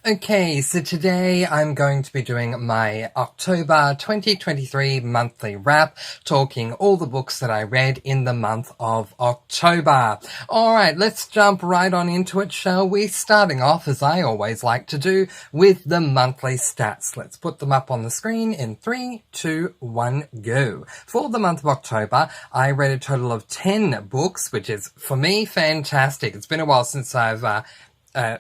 Okay, so today I'm going to be doing my October 2023 monthly wrap, talking all the books that I read in the month of October. Alright, let's jump right on into it, shall we? Starting off, as I always like to do, with the monthly stats. Let's put them up on the screen in 3, 2, 1, go. For the month of October, I read a total of 10 books, which is, for me, fantastic. It's been a while since I've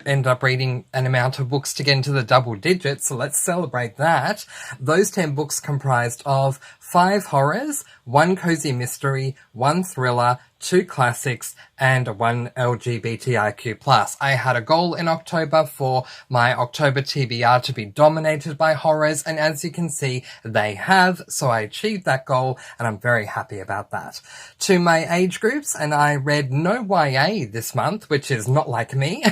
end up reading an amount of books to get into the double digits, so let's celebrate that. Those 10 books comprised of 5 horrors, 1 cozy mystery, 1 thriller, 2 classics, and 1 LGBTIQ+. I had a goal in October for my October TBR to be dominated by horrors, and as you can see, they have, so I achieved that goal, and I'm very happy about that. To my age groups, and I read no YA this month, which is not like me,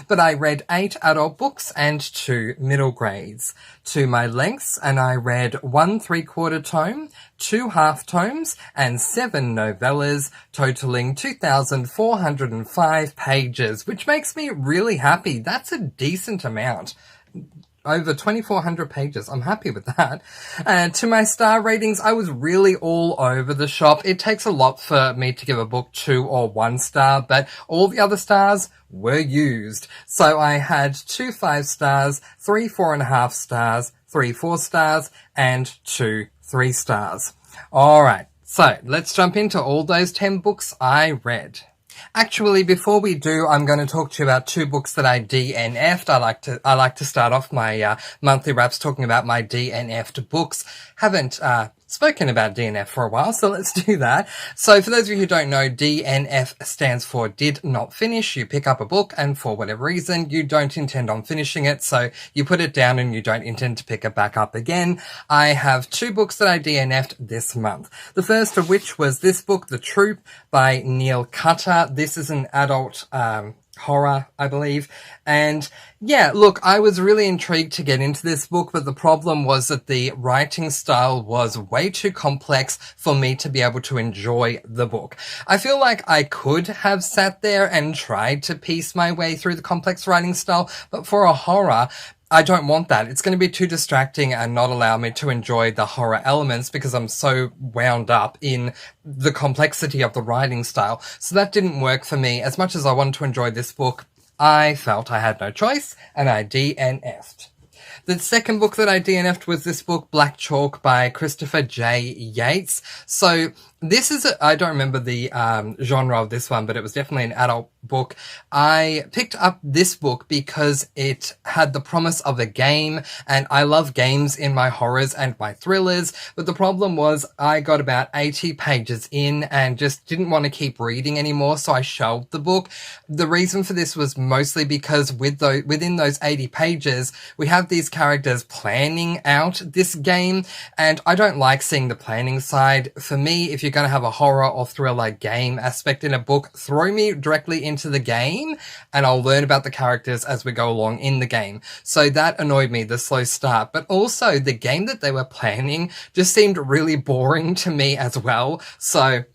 but I read 8 adult books and 2 middle grades. To my lengths, and I read 1 3/4 tome, 2 half tomes, and 7 novellas, totaling 2,405 pages, which makes me really happy. That's a decent amount. Over 2,400 pages. I'm happy with that. To my star ratings, I was really all over the shop. It takes a lot for me to give a book 2 or 1 star, but all the other stars were used. So I had 2 5 stars, 3 4.5 stars, 3 4 stars, and 2 3 stars. Alright, so let's jump into all those 10 books I read. Actually, before we do, I'm going to talk to you about 2 books that I DNF'd. I like to start off my monthly wraps talking about my DNF'd books. Haven't spoken about DNF for a while, so let's do that. So for those of you who don't know, DNF stands for did not finish. You pick up a book and for whatever reason you don't intend on finishing it, so you put it down and you don't intend to pick it back up again. I have 2 books that I DNF'd this month. The first of which was this book, The Troop by Neil Cutter. This is an adult horror, I believe. And yeah, look, I was really intrigued to get into this book, but the problem was that the writing style was way too complex for me to be able to enjoy the book. I feel like I could have sat there and tried to piece my way through the complex writing style, but for a horror, I don't want that. It's going to be too distracting and not allow me to enjoy the horror elements because I'm so wound up in the complexity of the writing style. So that didn't work for me. As much as I wanted to enjoy this book, I felt I had no choice and I DNF'd. The second book that I DNF'd was this book, Black Chalk by Christopher J. Yates. So this is I don't remember the genre of this one, but it was definitely an adult book. I picked up this book because it had the promise of a game, and I love games in my horrors and my thrillers, but the problem was I got about 80 pages in and just didn't want to keep reading anymore, so I shelved the book. The reason for this was mostly because within those 80 pages, we have these characters planning out this game, and I don't like seeing the planning side. For me, if you're going to have a horror or thriller game aspect in a book, throw me directly into the game and I'll learn about the characters as we go along in the game. So that annoyed me, the slow start. But also the game that they were planning just seemed really boring to me as well. So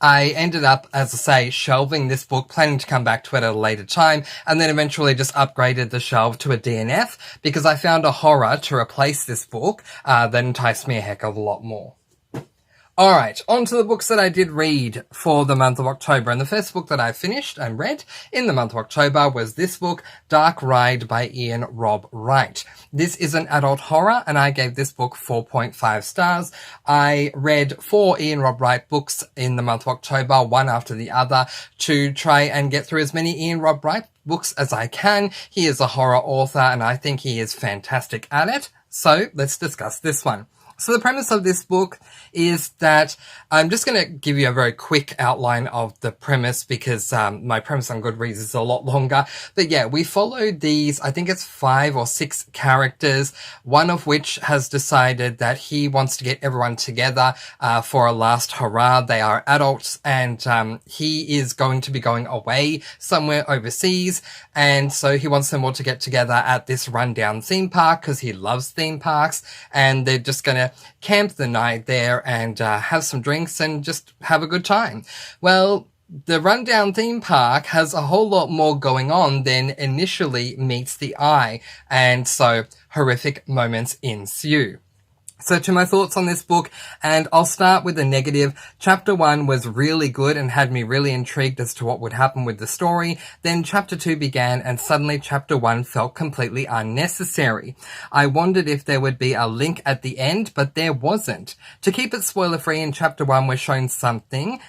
I ended up, as I say, shelving this book, planning to come back to it at a later time, and then eventually just upgraded the shelf to a DNF because I found a horror to replace this book that enticed me a heck of a lot more. Alright, on to the books that I did read for the month of October. And the first book that I finished and read in the month of October was this book, Dark Ride by Ian Rob Wright. This is an adult horror, and I gave this book 4.5 stars. I read 4 Ian Rob Wright books in the month of October, one after the other, to try and get through as many Ian Rob Wright books as I can. He is a horror author, and I think he is fantastic at it. So let's discuss this one. So the premise of this book is that I'm just going to give you a very quick outline of the premise because my premise on Goodreads is a lot longer. But yeah, we follow these, I think it's 5 or 6 characters, one of which has decided that he wants to get everyone together for a last hurrah. They are adults and he is going to be going away somewhere overseas. And so he wants them all to get together at this rundown theme park because he loves theme parks, and they're just going to camp the night there and have some drinks and just have a good time. Well, the rundown theme park has a whole lot more going on than initially meets the eye, and so horrific moments ensue. So to my thoughts on this book, and I'll start with the negative. Chapter 1 was really good and had me really intrigued as to what would happen with the story. Then Chapter 2 began and suddenly Chapter 1 felt completely unnecessary. I wondered if there would be a link at the end, but there wasn't. To keep it spoiler-free, in Chapter 1 we're shown something.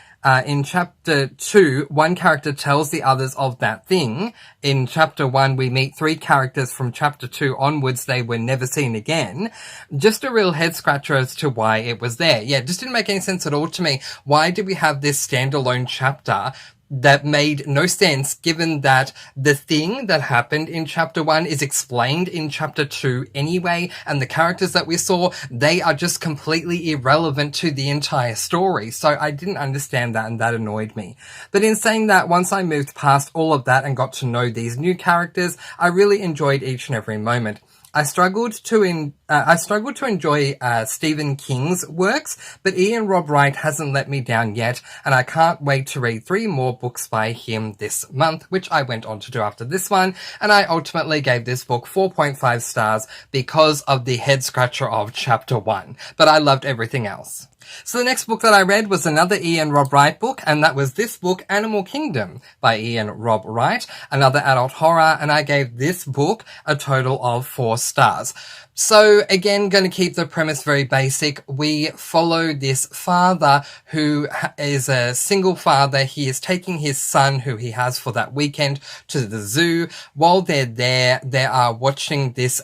In Chapter 2, one character tells the others of that thing. In Chapter 1, we meet 3 characters from Chapter 2 onwards. They were never seen again. Just a real head-scratcher as to why it was there. Yeah, it just didn't make any sense at all to me. Why did we have this standalone chapter that made no sense, given that the thing that happened in Chapter 1 is explained in Chapter 2 anyway, and the characters that we saw, they are just completely irrelevant to the entire story. So I didn't understand that, and that annoyed me. But in saying that, once I moved past all of that and got to know these new characters, I really enjoyed each and every moment. I struggled to enjoy Stephen King's works, but Ian Rob Wright hasn't let me down yet, and I can't wait to read 3 more books by him this month, which I went on to do after this one, and I ultimately gave this book 4.5 stars because of the head scratcher of Chapter 1, but I loved everything else. So the next book that I read was another Ian Rob Wright book, and that was this book, Animal Kingdom, by Ian Rob Wright, another adult horror, and I gave this book a total of 4 stars. So again, going to keep the premise very basic. We follow this father who is a single father. He is taking his son, who he has for that weekend, to the zoo. While they're there, they are watching this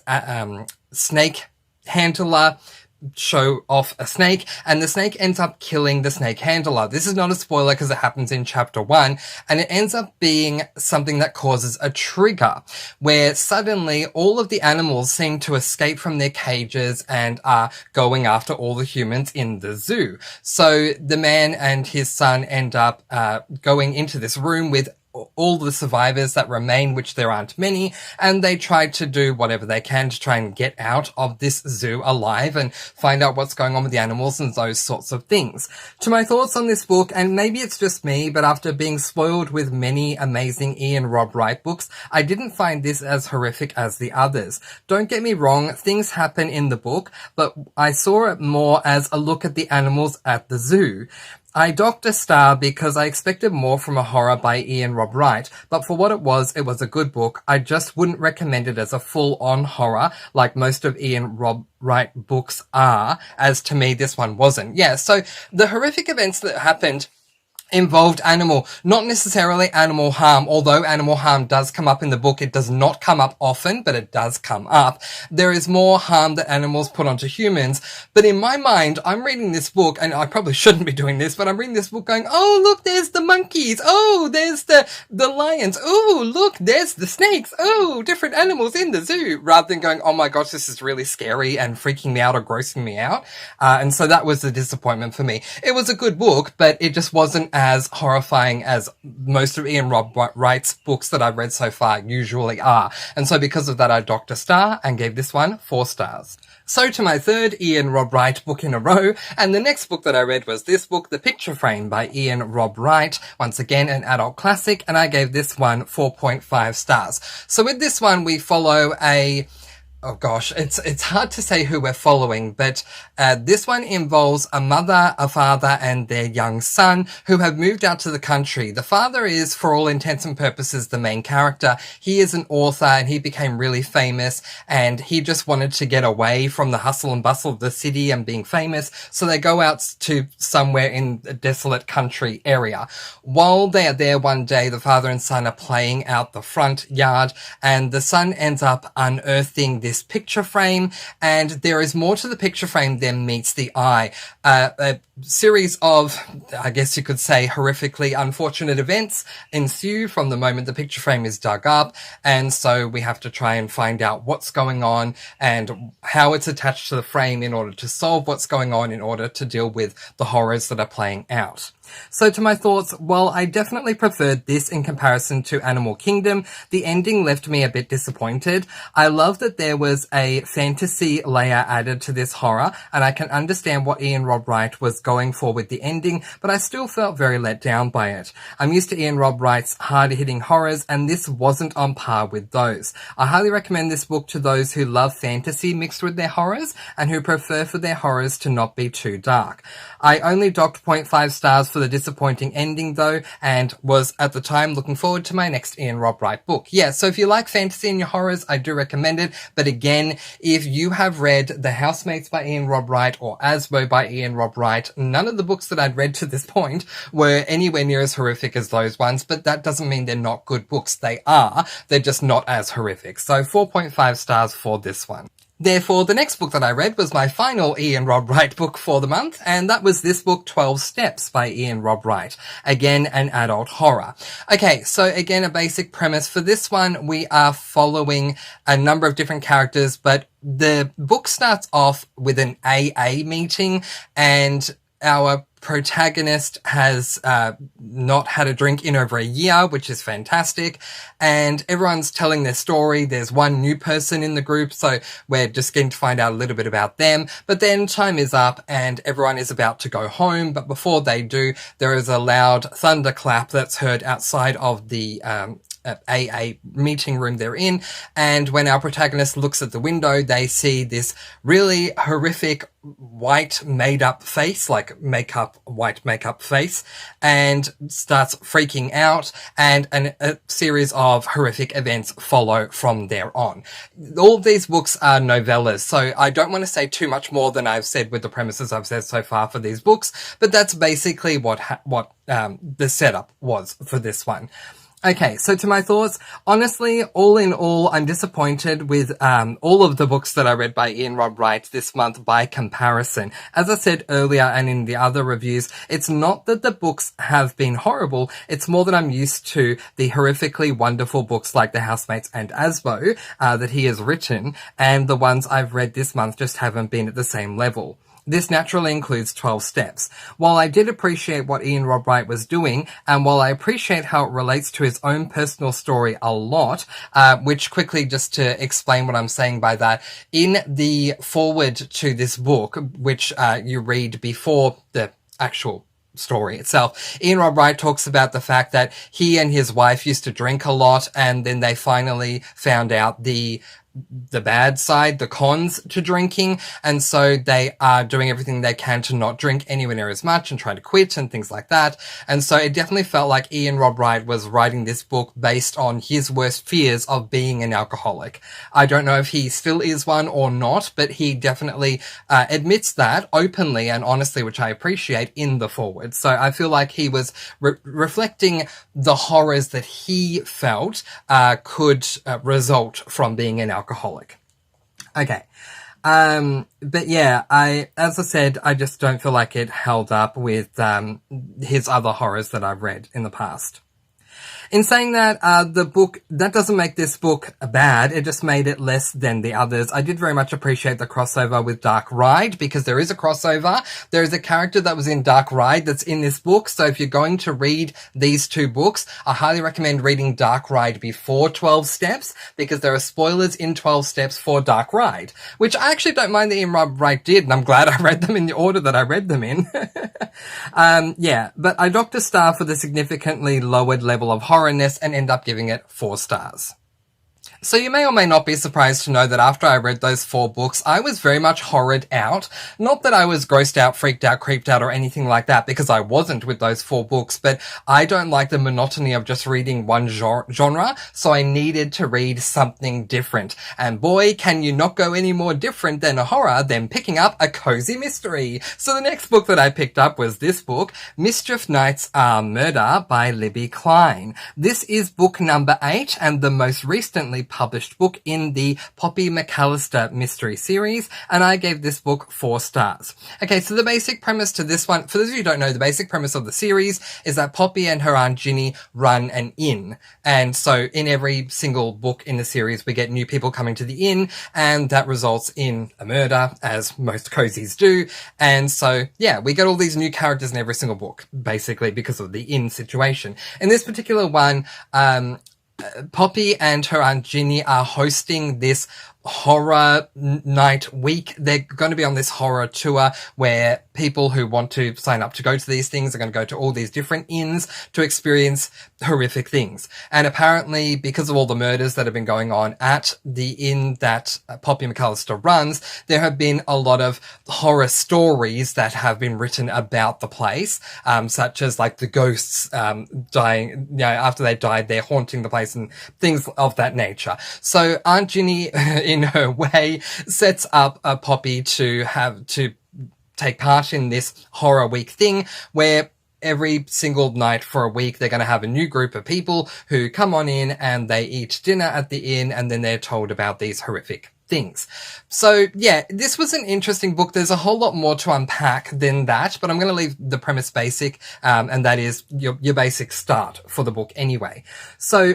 snake handler show off a snake, and the snake ends up killing the snake handler. This is not a spoiler because it happens in Chapter 1, and it ends up being something that causes a trigger where suddenly all of the animals seem to escape from their cages and are going after all the humans in the zoo. So the man and his son end up going into this room with all the survivors that remain, which there aren't many, and they try to do whatever they can to try and get out of this zoo alive and find out what's going on with the animals and those sorts of things. To my thoughts on this book, and maybe it's just me, but after being spoiled with many amazing Ian Rob Wright books, I didn't find this as horrific as the others. Don't get me wrong, things happen in the book, but I saw it more as a look at the animals at the zoo. I docked a star because I expected more from a horror by Ian Rob Wright, but for what it was a good book. I just wouldn't recommend it as a full-on horror like most of Ian Rob Wright books are, as to me this one wasn't. Yeah, so the horrific events that happened involved not necessarily animal harm, although animal harm does come up in the book. It does not come up often, but it does come up. There is more harm that animals put onto humans, but in my mind, I'm reading this book, and I probably shouldn't be doing this, but I'm reading this book going, oh, look, there's the monkeys, oh, there's the lions, oh, look, there's the snakes, oh, different animals in the zoo, rather than going, oh my gosh, this is really scary and freaking me out or grossing me out. And so that was the disappointment for me. It was a good book, but it just wasn't as horrifying as most of Ian Rob Wright's books that I've read so far usually are. And so because of that, I docked a star and gave this one 4 stars. So to my third Ian Rob Wright book in a row, and the next book that I read was this book, The Picture Frame by Ian Rob Wright. Once again, an adult classic, and I gave this one 4.5 stars. So with this one, we follow oh gosh, it's hard to say who we're following, but this one involves a mother, a father, and their young son who have moved out to the country. The father is, for all intents and purposes, the main character. He is an author, and he became really famous, and he just wanted to get away from the hustle and bustle of the city and being famous, so they go out to somewhere in a desolate country area. While they are there one day, the father and son are playing out the front yard, and the son ends up unearthing this picture frame, and there is more to the picture frame than meets the eye. A series of, I guess you could say, horrifically unfortunate events ensue from the moment the picture frame is dug up, and so we have to try and find out what's going on and how it's attached to the frame in order to solve what's going on, in order to deal with the horrors that are playing out. So to my thoughts, while I definitely preferred this in comparison to Animal Kingdom, the ending left me a bit disappointed. I love that there was a fantasy layer added to this horror, and I can understand what Ian Rob Wright was going for with the ending, but I still felt very let down by it. I'm used to Ian Rob Wright's hard-hitting horrors, and this wasn't on par with those. I highly recommend this book to those who love fantasy mixed with their horrors, and who prefer for their horrors to not be too dark. I only docked 0.5 stars for the disappointing ending though, and was at the time looking forward to my next Ian Rob Wright book. Yeah, so if you like fantasy in your horrors, I do recommend it, but again, if you have read The Housemates by Ian Rob Wright or Asbo by Ian Rob Wright, none of the books that I'd read to this point were anywhere near as horrific as those ones, but that doesn't mean they're not good books. They are, they're just not as horrific. So 4.5 stars for this one. Therefore, the next book that I read was my final Ian Rob Wright book for the month, and that was this book, 12 Steps by Ian Rob Wright. Again, an adult horror. Okay, so again, a basic premise for this one, we are following a number of different characters, but the book starts off with an AA meeting, and our protagonist has not had a drink in over a year, which is fantastic, and everyone's telling their story. There's one new person in the group, so we're just getting to find out a little bit about them, but then time is up and everyone is about to go home, but before they do, there is a loud thunderclap that's heard outside of the AA meeting room they're in, and when our protagonist looks at the window, they see this really horrific white made-up face, like white makeup face, and starts freaking out, and a series of horrific events follow from there on. All of these books are novellas, so I don't want to say too much more than I've said with the premises I've said so far for these books, but that's basically what the setup was for this one. Okay, so to my thoughts, honestly, all in all, I'm disappointed with all of the books that I read by Ian Rob Wright this month by comparison. As I said earlier and in the other reviews, it's not that the books have been horrible, it's more that I'm used to the horrifically wonderful books like The Housemates and Asbo that he has written, and the ones I've read this month just haven't been at the same level. This naturally includes 12 Steps. While I did appreciate what Ian Rob Wright was doing, and while I appreciate how it relates to his own personal story a lot, which quickly just to explain what I'm saying by that, in the foreword to this book, which you read before the actual story itself, Ian Rob Wright talks about the fact that he and his wife used to drink a lot, and then they finally found out the bad side, the cons to drinking, and so they are doing everything they can to not drink anywhere near as much and try to quit and things like that. And so it definitely felt like Ian Rob Wright was writing this book based on his worst fears of being an alcoholic. I don't know if he still is one or not, but he definitely admits that openly and honestly, which I appreciate in the foreword. So I feel like he was reflecting the horrors that he felt could result from being an alcoholic. Okay. But yeah, as I said, I just don't feel like it held up with, his other horrors that I've read in the past. In saying that, the book, that doesn't make this book bad, it just made it less than the others. I did very much appreciate the crossover with Dark Ride, because there is a crossover. There is a character that was in Dark Ride that's in this book, so if you're going to read these two books, I highly recommend reading Dark Ride before 12 Steps, because there are spoilers in 12 Steps for Dark Ride, which I actually don't mind that Ian Rob Wright did, and I'm glad I read them in the order that I read them in. Yeah, but I docked a star for the significantly lowered level of horrorness and end up giving it 4 stars. So you may or may not be surprised to know that after I read those 4 books, I was very much horrored out. Not that I was grossed out, freaked out, creeped out, or anything like that, because I wasn't with those 4 books, but I don't like the monotony of just reading one genre, so I needed to read something different. And boy, can you not go any more different than a horror than picking up a cozy mystery. So the next book that I picked up was this book, Mischief Nights Are Murder by Libby Klein. This is book number 8 and the most recently published book in the Poppy McAllister mystery series, and I gave this book 4 stars. Okay, so the basic premise to this one, for those of you who don't know, the basic premise of the series is that Poppy and her Aunt Ginny run an inn, and so in every single book in the series we get new people coming to the inn, and that results in a murder, as most cozies do, and so yeah, we get all these new characters in every single book, basically because of the inn situation. In this particular one, Poppy and her Aunt Ginny are hosting this horror night week. They're going to be on this horror tour where people who want to sign up to go to these things are going to go to all these different inns to experience horrific things. And apparently, because of all the murders that have been going on at the inn that Poppy McAllister runs, there have been a lot of horror stories that have been written about the place, such as like the ghosts dying, after they died, they're haunting the place and things of that nature. So Aunt Ginny, in her way, sets up a Poppy to take part in this horror week thing where every single night for a week, they're going to have a new group of people who come on in and they eat dinner at the inn, and then they're told about these horrific things. So yeah, this was an interesting book. There's a whole lot more to unpack than that, but I'm going to leave the premise basic, and that is your basic start for the book anyway. So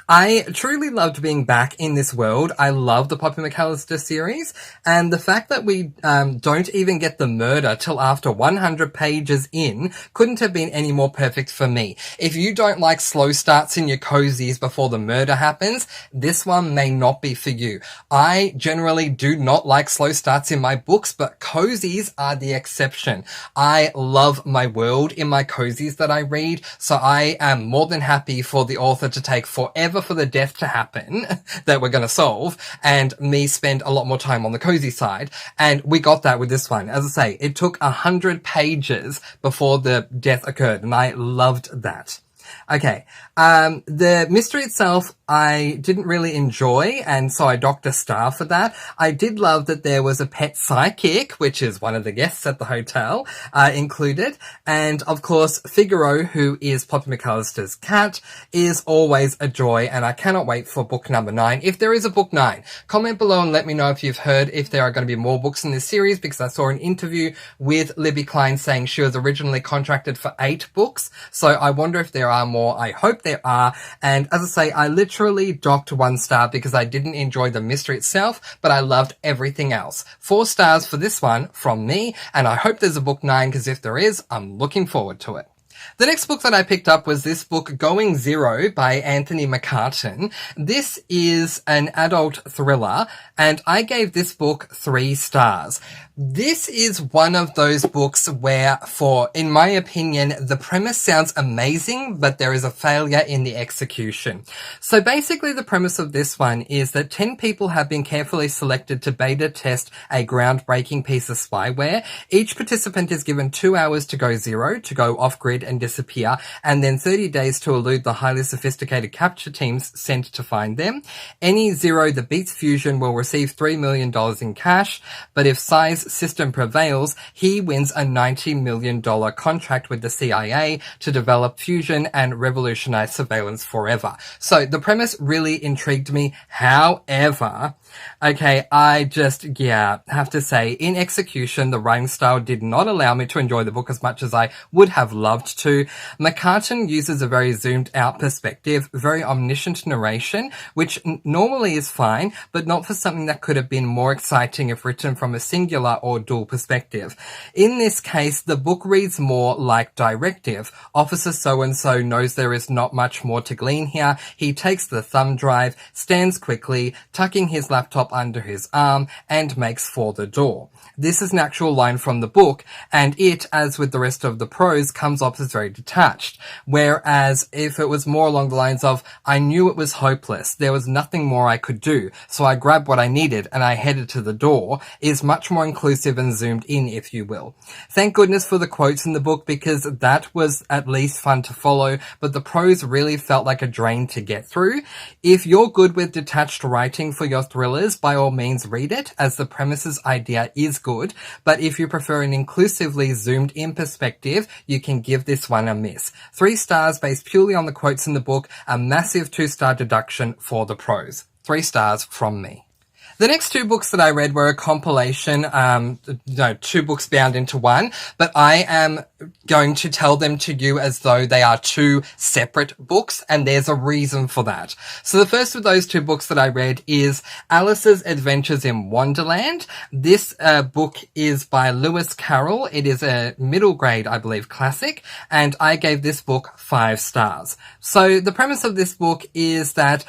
I truly loved being back in this world. I love the Poppy McAllister series, and the fact that we don't even get the murder till after 100 pages in couldn't have been any more perfect for me. If you don't like slow starts in your cozies before the murder happens, this one may not be for you. I generally do not like slow starts in my books, but cozies are the exception. I love my world in my cozies that I read, so I am more than happy for the author to take forever for the death to happen that we're going to solve, and me spend a lot more time on the cozy side. And we got that with this one. As I say, it took 100 pages before the death occurred, and I loved that. Okay, the mystery itself I didn't really enjoy, and so I docked a star for that. I did love that there was a pet psychic, which is one of the guests at the hotel, included. And of course, Figaro, who is Poppy McAllister's cat, is always a joy, and I cannot wait for book number 9. If there is a book 9, comment below and let me know if you've heard if there are going to be more books in this series, because I saw an interview with Libby Klein saying she was originally contracted for 8 books. So I wonder if there are more. I hope there are. And as I say, I literally docked 1 star because I didn't enjoy the mystery itself, but I loved everything else. 4 stars for this one from me, and I hope there's a book 9, because if there is, I'm looking forward to it. The next book that I picked up was this book, Going Zero by Anthony McCartan. This is an adult thriller, and I gave this book 3 stars. This is one of those books where, in my opinion, the premise sounds amazing, but there is a failure in the execution. So basically the premise of this one is that 10 people have been carefully selected to beta test a groundbreaking piece of spyware. Each participant is given 2 hours to go zero, to go off-grid and disappear, and then 30 days to elude the highly sophisticated capture teams sent to find them. Any zero that beats fusion will receive $3 million in cash, but if Psy's system prevails, he wins a $90 million contract with the CIA to develop fusion and revolutionize surveillance forever. So the premise really intrigued me. However, okay, I just, have to say, in execution, the writing style did not allow me to enjoy the book as much as I would have loved to. McCartan uses a very zoomed out perspective, very omniscient narration, which normally is fine, but not for something that could have been more exciting if written from a singular or dual perspective. In this case, the book reads more like directive. Officer so-and-so knows there is not much more to glean here. He takes the thumb drive, stands quickly, tucking his laptop under his arm, and makes for the door. This is an actual line from the book, and it, as with the rest of the prose, comes off as very detached. Whereas if it was more along the lines of, I knew it was hopeless, there was nothing more I could do, so I grabbed what I needed and I headed to the door, is much more inclusive and zoomed in, if you will. Thank goodness for the quotes in the book, because that was at least fun to follow, but the prose really felt like a drain to get through. If you're good with detached writing for your thrillers, by all means read it, as the premises idea is good, but if you prefer an inclusively zoomed in perspective, you can give this one a miss. 3 stars based purely on the quotes in the book, a massive 2-star deduction for the prose. 3 stars from me. The next 2 books that I read were a compilation, 2 books bound into one, but I am going to tell them to you as though they are 2 separate books, and there's a reason for that. So the first of those 2 books that I read is Alice's Adventures in Wonderland. This book is by Lewis Carroll. It is a middle grade, I believe, classic, and I gave this book 5 stars. So the premise of this book is that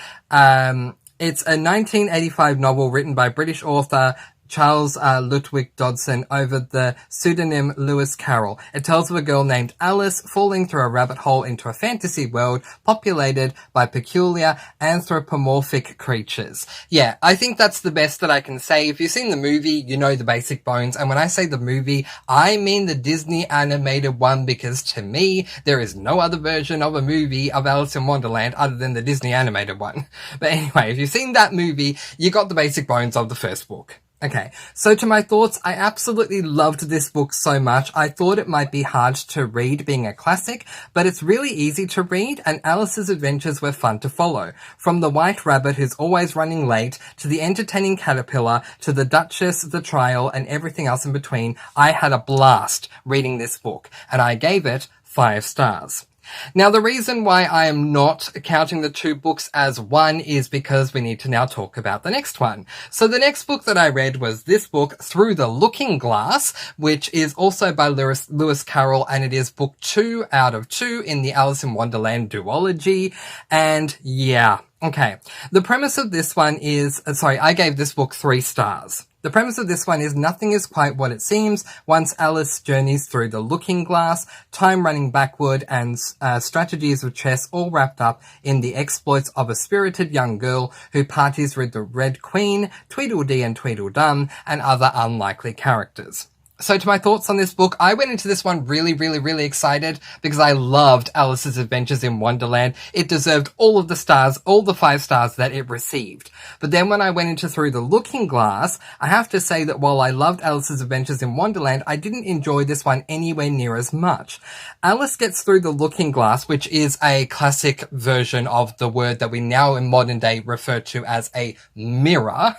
It's a 1985 novel written by British author Charles Ludwig Dodson over the pseudonym Lewis Carroll. It tells of a girl named Alice falling through a rabbit hole into a fantasy world populated by peculiar anthropomorphic creatures. Yeah, I think that's the best that I can say. If you've seen the movie, you know the basic bones. And when I say the movie, I mean the Disney animated one, because to me, there is no other version of a movie of Alice in Wonderland other than the Disney animated one. But anyway, if you've seen that movie, you got the basic bones of the first book. Okay, so to my thoughts, I absolutely loved this book so much. I thought it might be hard to read being a classic, but it's really easy to read, and Alice's adventures were fun to follow. From the white rabbit who's always running late, to the entertaining caterpillar, to the Duchess, the trial, and everything else in between, I had a blast reading this book, and I gave it 5 stars. Now, the reason why I am not counting the 2 books as one is because we need to now talk about the next one. So the next book that I read was this book, Through the Looking Glass, which is also by Lewis Carroll, and it is book 2 out of 2 in the Alice in Wonderland duology. And yeah, okay. The premise of this one is, I gave this book 3 stars. The premise of this one is nothing is quite what it seems once Alice journeys through the looking glass, time running backward, and strategies of chess all wrapped up in the exploits of a spirited young girl who parties with the Red Queen, Tweedledee and Tweedledum, and other unlikely characters. So to my thoughts on this book, I went into this one really excited because I loved Alice's Adventures in Wonderland. It deserved all of the stars, all the 5 stars that it received. But then when I went into Through the Looking Glass, I have to say that while I loved Alice's Adventures in Wonderland, I didn't enjoy this one anywhere near as much. Alice gets through the looking glass, which is a classic version of the word that we now in modern day refer to as a mirror.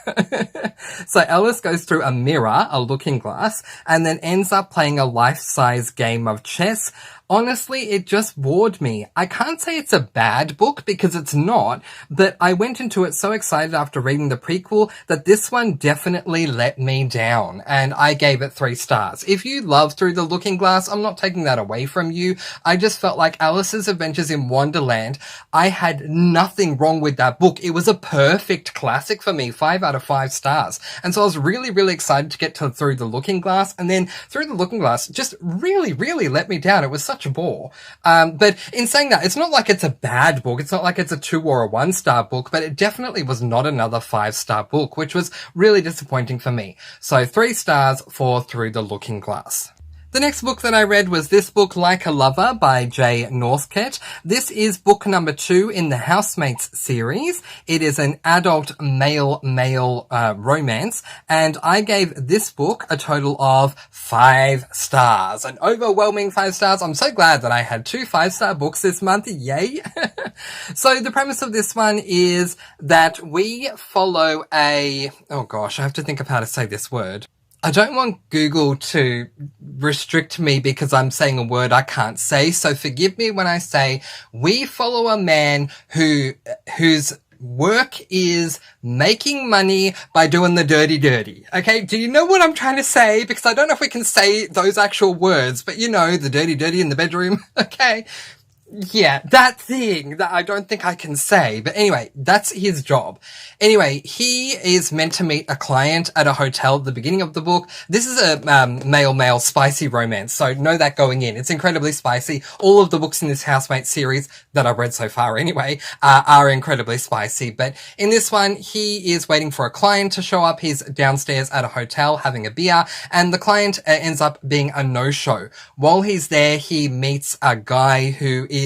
So Alice goes through a mirror, a looking glass, and then ends up playing a life-size game of chess. Honestly, it just bored me. I can't say it's a bad book because it's not, but I went into it so excited after reading the prequel that this one definitely let me down, and I gave it 3 stars. If you love Through the Looking Glass, I'm not taking that away from you. I just felt like Alice's Adventures in Wonderland, I had nothing wrong with that book. It was a perfect classic for me, 5 out of 5 stars. And so I was really excited to get to Through the Looking Glass, and then Through the Looking Glass just really let me down. It was such a bore. But in saying that, it's not like it's a bad book. It's not like it's a 2 or a 1-star book, but it definitely was not another 5-star book, which was really disappointing for me. So 3 stars for Through the Looking Glass. The next book that I read was this book, Like a Lover by Jay Northcott. This is book number 2 in the Housemates series. It is an adult male romance, and I gave this book a total of 5 stars. An overwhelming 5 stars. I'm so glad that I had 2 5-star books this month. Yay! So the premise of this one is that we follow oh gosh, I have to think of how to say this word. I don't want Google to restrict me because I'm saying a word I can't say, so forgive me when I say we follow a man whose work is making money by doing the dirty. Okay, do you know what I'm trying to say? Because I don't know if we can say those actual words, but you know, the dirty in the bedroom. Okay. Yeah, that thing that I don't think I can say. But anyway, that's his job. Anyway, he is meant to meet a client at a hotel at the beginning of the book. This is a male spicy romance, so know that going in. It's incredibly spicy. All of the books in this Housemate series that I've read so far anyway are incredibly spicy. But in this one, he is waiting for a client to show up. He's downstairs at a hotel having a beer, and the client ends up being a no-show. While he's there, he meets a guy who is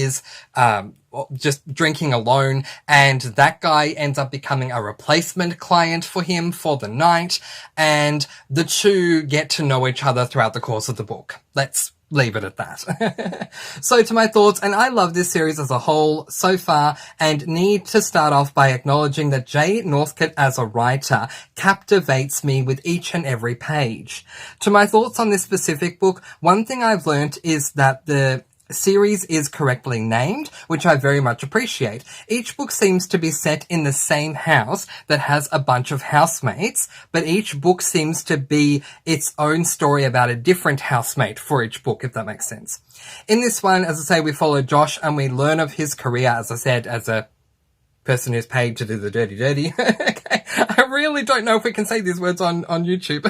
just drinking alone, and that guy ends up becoming a replacement client for him for the night, and the 2 get to know each other throughout the course of the book. Let's leave it at that. So to my thoughts, and I love this series as a whole so far, and need to start off by acknowledging that Jay Northcott as a writer captivates me with each and every page. To my thoughts on this specific book, one thing I've learnt is that the series is correctly named, which I very much appreciate. Each book seems to be set in the same house that has a bunch of housemates, but each book seems to be its own story about a different housemate for each book, if that makes sense. In this one, as I say, we follow Josh and we learn of his career, as I said, as a person who's paid to do the dirty. Okay. I really don't know if we can say these words on YouTube.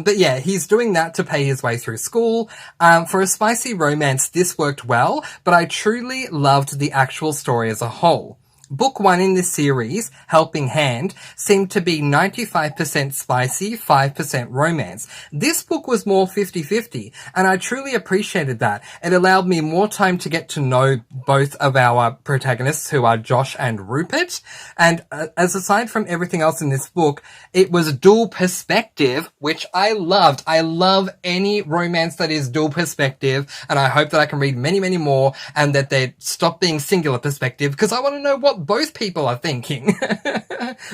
But yeah, he's doing that to pay his way through school. For a spicy romance, this worked well, but I truly loved the actual story as a whole. Book 1 in this series, Helping Hand, seemed to be 95% spicy, 5% romance. This book was more 50-50, and I truly appreciated that. It allowed me more time to get to know both of our protagonists, who are Josh and Rupert. And as aside from everything else in this book, it was dual perspective, which I loved. I love any romance that is dual perspective, and I hope that I can read many, many more, and that they stop being singular perspective, because I want to know what both people are thinking.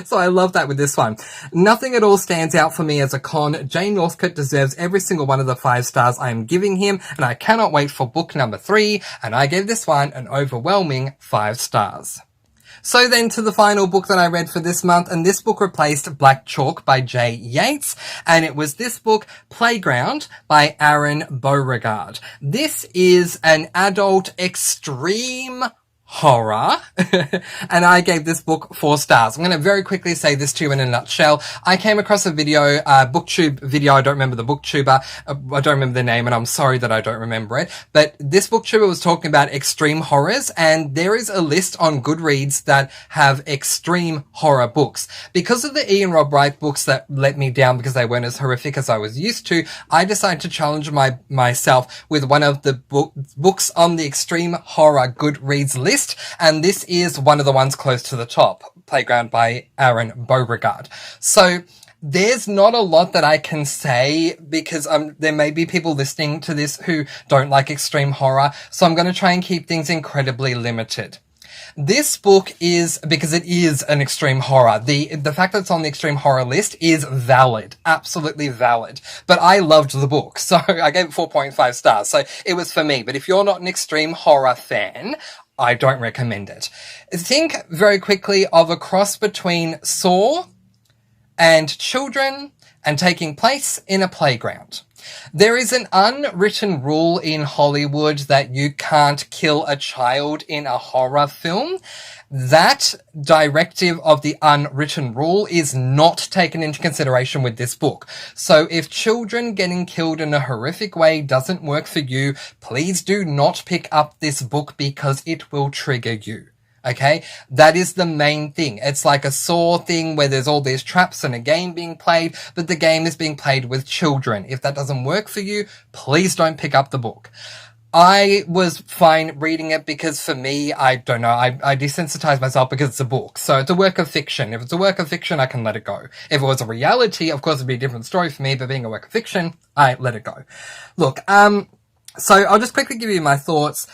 So I love that with this one. Nothing at all stands out for me as a con. Jane Northcote deserves every single one of the 5 stars I am giving him, and I cannot wait for book number 3, and I gave this one an overwhelming 5 stars. So then to the final book that I read for this month, and this book replaced Black Chalk by J. Yates, and it was this book, Playground by Aaron Beauregard. This is an adult extreme horror, and I gave this book 4 stars. I'm going to very quickly say this to you in a nutshell. I came across a video, booktube video. I don't remember the booktuber. I don't remember the name, and I'm sorry that I don't remember it. But this booktuber was talking about extreme horrors, and there is a list on Goodreads that have extreme horror books. Because of the Ian Rob Wright books that let me down because they weren't as horrific as I was used to, I decided to challenge myself with one of the books on the extreme horror Goodreads list. And this is one of the ones close to the top, Playground by Aaron Beauregard. So there's not a lot that I can say because there may be people listening to this who don't like extreme horror. So I'm going to try and keep things incredibly limited. This book is, because it is an extreme horror, the fact that it's on the extreme horror list is valid, absolutely valid. But I loved the book, so I gave it 4.5 stars, so it was for me. But if you're not an extreme horror fan, I don't recommend it. Think very quickly of a cross between Saw and Children and taking place in a playground. There is an unwritten rule in Hollywood that you can't kill a child in a horror film. That directive of the unwritten rule is not taken into consideration with this book. So if children getting killed in a horrific way doesn't work for you, please do not pick up this book because it will trigger you. Okay? That is the main thing. It's like a Saw thing where there's all these traps and a game being played, but the game is being played with children. If that doesn't work for you, please don't pick up the book. I was fine reading it because for me, I don't know, I desensitized myself because it's a book. So it's a work of fiction. If it's a work of fiction, I can let it go. If it was a reality, of course it'd be a different story for me, but being a work of fiction, I let it go. Look, so I'll just quickly give you my thoughts.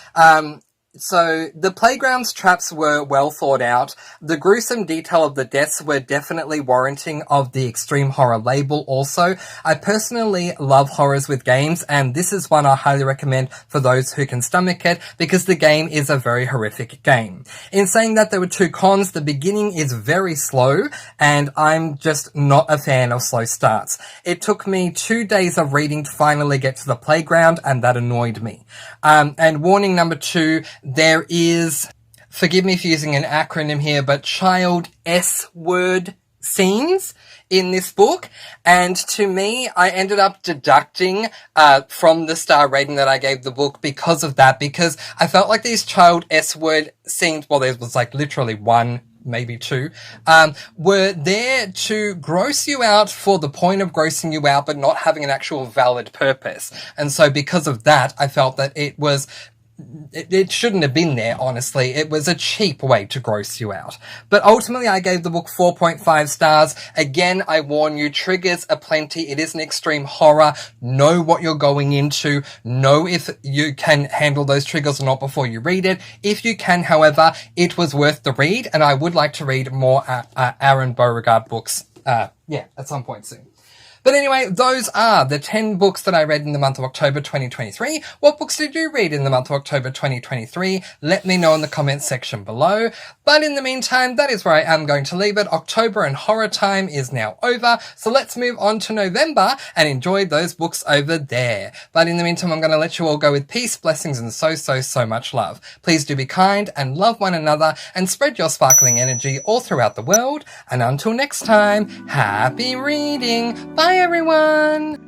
So the playground's traps were well thought out. The gruesome detail of the deaths were definitely warranting of the extreme horror label also. I personally love horrors with games, and this is one I highly recommend for those who can stomach it because the game is a very horrific game. In saying that, there were 2 cons. The beginning is very slow, and I'm just not a fan of slow starts. It took me 2 days of reading to finally get to the playground, and that annoyed me. And warning number 2, there is, forgive me for using an acronym here, but child S-word scenes in this book. And to me, I ended up deducting from the star rating that I gave the book because of that, because I felt like these child S-word scenes, well, there was like literally 1, maybe 2, were there to gross you out for the point of grossing you out, but not having an actual valid purpose. And so because of that, I felt that it shouldn't have been there, honestly. It was a cheap way to gross you out. But ultimately, I gave the book 4.5 stars. Again, I warn you, triggers are plenty. It is an extreme horror. Know what you're going into. Know if you can handle those triggers or not before you read it. If you can, however, it was worth the read, and I would like to read more Aaron Beauregard books, at some point soon. But anyway, those are the 10 books that I read in the month of October 2023. What books did you read in the month of October 2023? Let me know in the comments section below. But in the meantime, that is where I am going to leave it. October and horror time is now over, so let's move on to November and enjoy those books over there. But in the meantime, I'm going to let you all go with peace, blessings, and so much love. Please do be kind and love one another and spread your sparkling energy all throughout the world. And until next time, happy reading! Bye everyone!